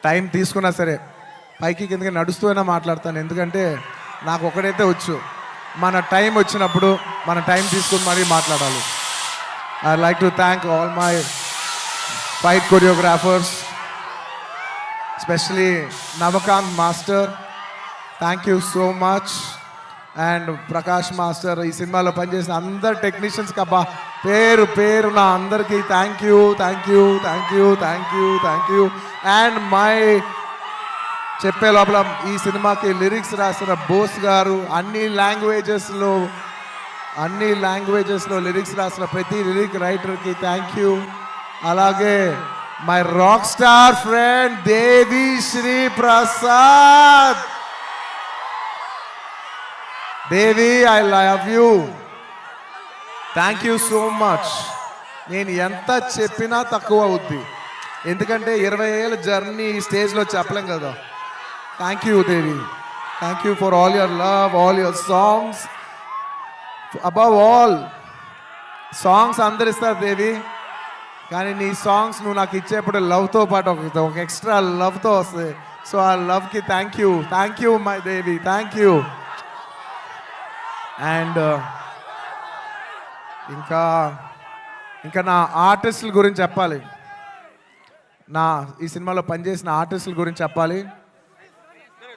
Time తీసుకున్నా సరే పైకి కిందకి నడుస్తూనే మాట్లాడతాను, ఎందుకంటే నాకు ఒకడైతే వచ్చు, మన టైం వచ్చినప్పుడు మన టైం తీసుకుని మరీ మాట్లాడాలి. I like to thank all my fight choreographers, especially Navakanth master, thank you so much. And Prakash master, ఈ సినిమాలో పనిచేసిన అందరు టెక్నీషియన్స్కి అబ్బా పేరు పేరు నా అందరికీ thank you thank you thank you thank you thank you. And my చెప్పే లోపల ఈ సినిమాకి లిరిక్స్ రాసిన బోస్ గారు, అన్ని లాంగ్వేజెస్లో లిరిక్స్ రాసిన ప్రతి లిరిక్ రైటర్కి థ్యాంక్ యూ. అలాగే my rock star friend Devi Sri Prasad. Devi, I love you, thank you so much. నేను ఎంత చెప్పినా తక్కువ అవుద్ది, ఎందుకంటే 20 ఏళ్ళ జర్నీ ఈ స్టేజ్లో చెప్పలేం కదా. Thank you Devi, thank you for all your love, all your songs. Above all songs అందరు ఇస్తారు దేవి, కానీ నీ సాంగ్స్ నువ్వు నాకు ఇచ్చేప్పుడు లవ్తో పాటు ఒక ఎక్స్ట్రా లవ్తో వస్తుంది. సో ఆ లవ్కి thank you my Devi, thank you. And ఇంకా నా ఆర్టిస్టుల గురించి చెప్పాలి, ఈ సినిమాలో పనిచేసిన ఆర్టిస్టుల గురించి చెప్పాలి.